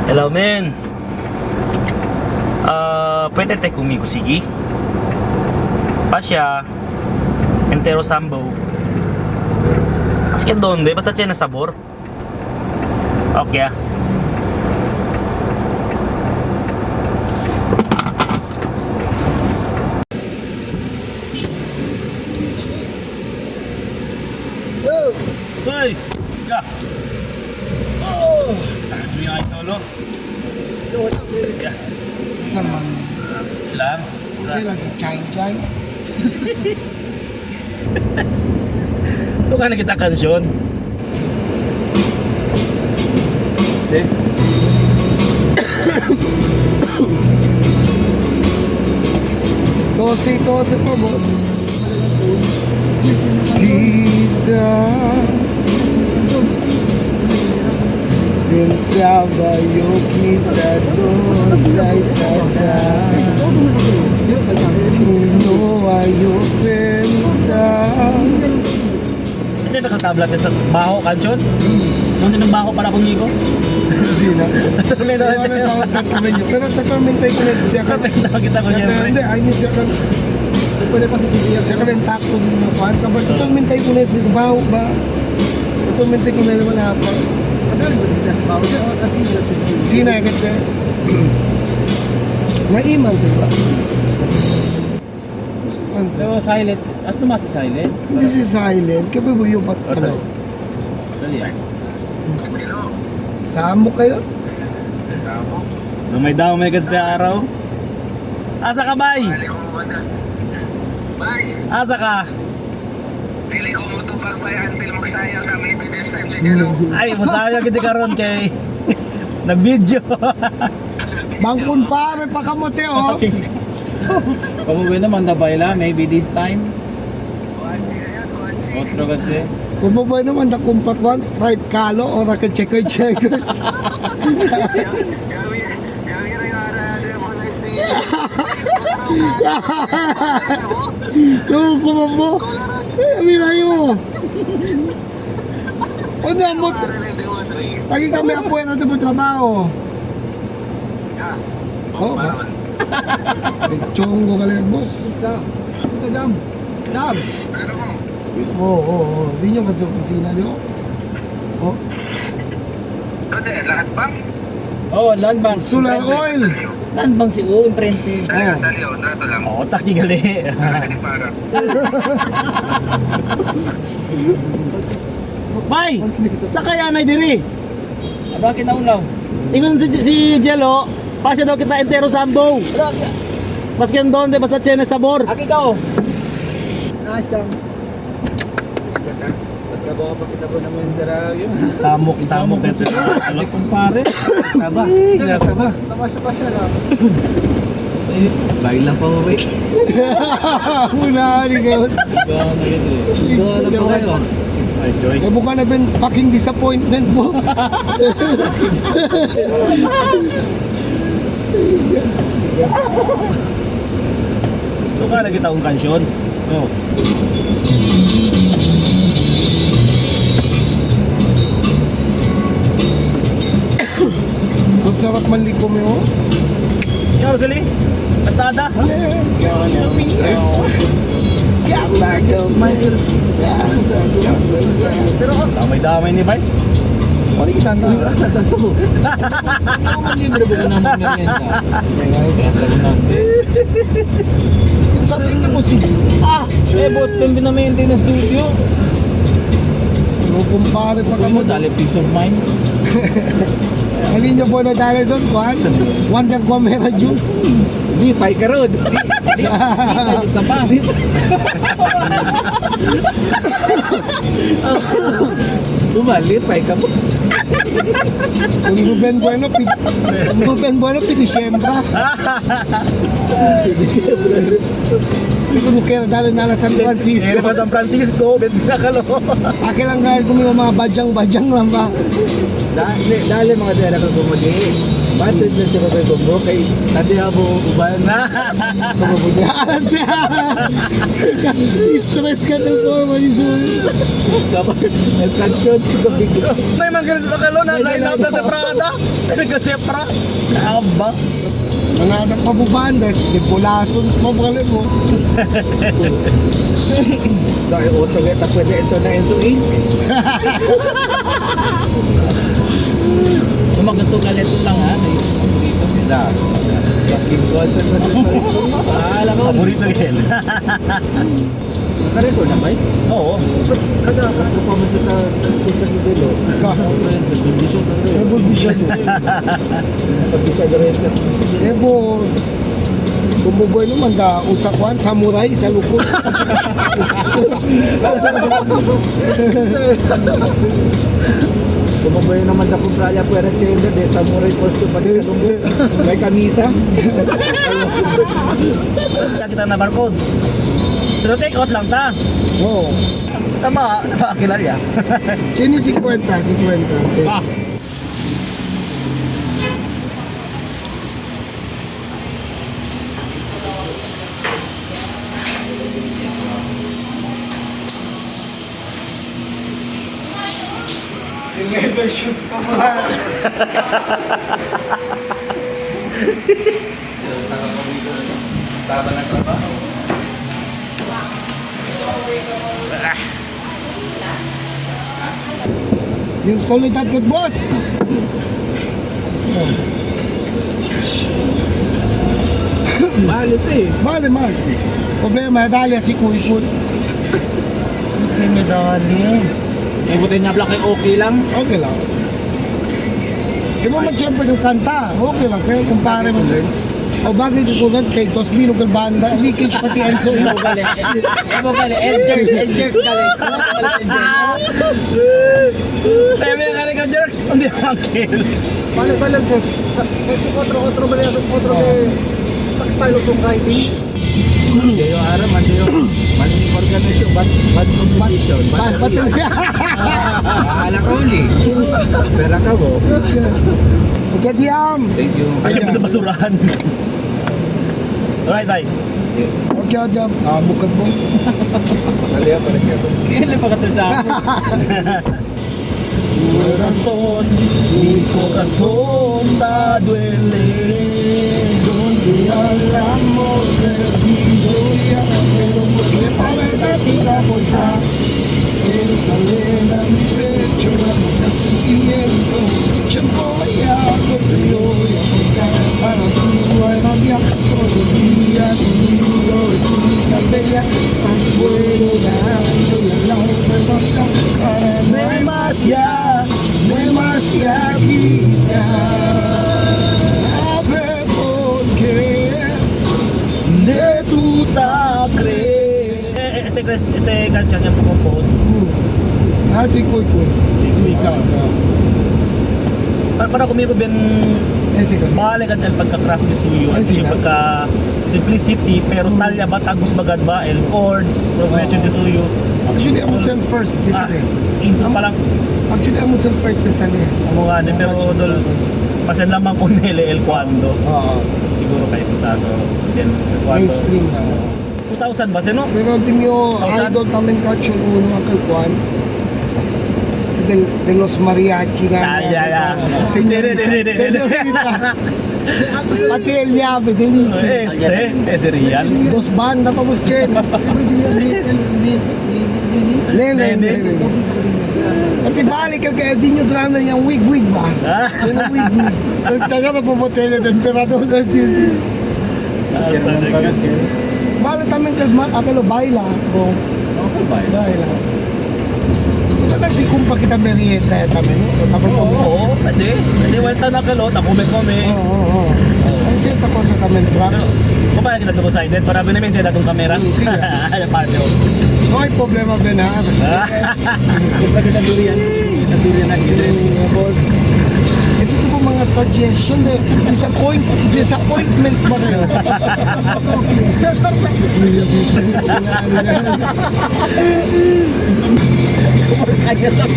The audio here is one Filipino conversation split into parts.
Hello, men. Pwede tayo kumigo, sige? Pasya, entero sambo. Askin doon, basta siya na sabor. Okay, ah. Hoy! Ya! Oh! Takot mo yung idolo. Ya. Naman. Ilang? Okay lang si Chine Chine. Ito ka na kita kansyon. Kasi? Tose po, boss. Kita Pensabayo kita dosa'y tada Kuno ayo pensa Hindi nakatablat sa baho kansyon? Nung ng baho para kumigo? Sina? May Pero ano pa ako sa kamen nyo? Pero tatormentay ko na siya ka. Kita ko Siya ka, hindi, siyempre. I mean siya ka. Pwede pa siya ka rin takto din na pan. Kapag tatormentay ko na siya, baho ba? Tatormentay ko na naman napas. Sina agad siya? Naiman siya ba? So, silent. At lumasa silent? Hindi siya silent. Kabibuyo pa ano? Dali yan. Samo kayo? Dumay daw may gads na araw. Asa ka, bay? Asa ka? Dili ko mo ito pagbayaan till magsayang kami this time sa Jalo. Ay, masaya kita karon kay nag-video. Bangkun pa, may pakamote oh. Kamuwi naman na bayla, maybe this time. Otro kasi. Kung mo ba naman na kumpat one stripe kalo o na checker-checker. Gawi na yung ara mo na ito. Yung kumamo. Mirayo. O na mo. Tagi kami apo yan natin mo trabaho. Oh, ba? Chongo ka lang, boss. Ito, dam. Dam. Oo. Hindi nyo kasi opisina nyo. Oh. Lahat ba? Oh, land bank. Solar oil. Land bank siguro, imprinted. Sa Leo, nato lang. Oo, taki gali. Para. Bay, sa kaya na diri. Bakit naulaw? Ingon si Jello, pasya daw kita entero sambo. Maskin doon, basta siya na sabor. Aki ka oh. Nice dam. Trabaho pa kita po naman daragyo. Samok ito. Ay, kumpare. Saba. Saba. Tapasya lang. Bail lang pa mo, bay. Muna rin kayo. Gawa na yun eh. Gawa na po kayo. Ay, Joyce. Eh, mukha na ben fucking disappointment mo. Ito ka na kita kong kansyon. Oh. Ang sarap manlikom mo. Yung Rosali, kantada. Pero Damay-damay ni Bay. pali kita na. Ako man libre ba na mga merienda? Sa tingin mo sige. Bot yung binamaintain na studio. Kumpare pa Pagka kamo. mo, dali peace of mind. Alin niyo po na dali doon, Juan? Wonder Gomera Juice. Di, pay ka road. Di, sa pa. Bumali, pay ka po. Kung Ruben Bueno, Pitisiembra. Ito mo kaya dali na San Francisco. Ngayon pa San Francisco, bed na kalo. Akin lang dahil kung may mga badyang lang ba? Dali mga dala ka bumuli. Batid na siya kay Gombo kay tadi abo uban na. Kamubunyaan siya. Stress ka ng forma ni Zul. Kapag nag-tension ko bigla. May mga sa kalo na line up na sa Prada. Nagka-sepra. Aba. Manadang pabubandas, nagpulason mo pala mo. Dahil auto kita pwede ito na Enzo Inc. Kumaganto ka leto lang ha. Dito Na. Yung concert na siya parito. Alam mo. Paborito yan. Karito na ba? Oo. Kada performance sa sa Dilo. Ebol bisya to. Pagkisa director. Ebol. Kumuboy naman da usakwan, samurai sa lukot. Kumabay naman na kung praya puwera chenda de samurai costume pati sa lunggo. May kamisa. Kita na barcode. Pero take out lang ta. Oo. Tama, nakakilala ya. Sini 50, 50. Ah. Leather shoes pa mo. Yung solidad good boss. Malis eh. Mali, mali. Problema, dali si Kuy. May medalya. May buti niya black ay okay lang. Okay lang. Di mo mag-siyempre ng kanta. Okay lang. Kaya kumpare mo. O bagay ko kung kay Tosbino kay banda. Leakage pati Enzo. Ano gali? Ano gali? Elder gali. Kaya may kaling ka jerks. Hindi ang kill. Balik ko. Kasi otro ba yung otro kay style of writing. Yung araw man yung organization bad competition. Pati Akala ko uli. Pera ka mo. Okay, Diam. Thank you. Kasi mo ito basurahan. Alright, bye. Okay, Diam. Sabog ka mo. Kaliya para siya. Kailan pa katal sa ako? Corazón, mi corazón está duele. Donde al amor perdido ya. Pero porque parece así la bolsa. Se sale a mi pecho la boca sentimiento. Tiempo ya no se lo voy a buscar. Para tu rabia todo el día conmigo es tu tan bella. Más bueno dando la lanza en boca. Para demasiado quita. Sabe por qué de tu ta crees. Este canción yang compose. Ito koy. Suisa. Para conmigo bien Ese ka. mahalaga dahil pagka-craft ni Suyo at Ay, siya sila. pagka simplicity pero talya ba tagus bagad ba el chords progression ni Suyo Actually, I'm self first. This ah, is into pa lang Actually, I'm self first sa sali. mo nga din pero dol pasen lamang ko nila el cuando Oo. siguro kayo taso then el cuando Mainstream na. 2000 ba sino? Pero din yung Thousand? idol namin catch yung uno ang kalkuan. De los mariachi nga. Ya. Senyorita. Pati el llave, delite. Ese real. Dos banda pa mo Chen. Nene. Pati balik ka kaya di nyo drama niyang wig ba? Yan ang wig. Taga na puputi na temperador na sisi. Balik namin akalo baila. Okay ba? Baila. Gusto na si kumpa kita merienda tamin. Tapos po. Oo, pwede. Pwede walta na kalot, ako may kome. Oo. Ang chat ako sa tamin Brax. Kung paano kita double sided, marami namin din itong kamera. Sige. Ay, paano? May problema ba na? Kapag nadurian na Boss. Kasi ito po mga suggestion eh. Disappointments ba kayo? Kanya lang.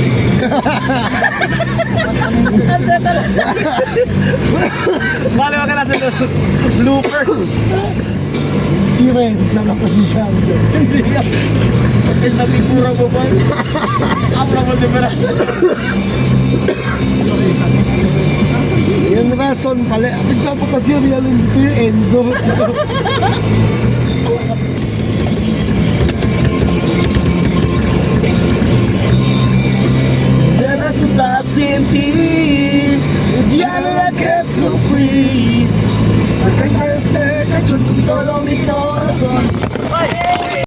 Ante talaga. Bale, wag ka nasa bloopers. Si Renza na pa si Shango. Hindi ka. Eh, nagigura mo ba? Abra mo di ba na? Yung rason pala. Pinsan po kasi yung real dito yung Enzo. Dan aku tak senti, dialah ke sufri.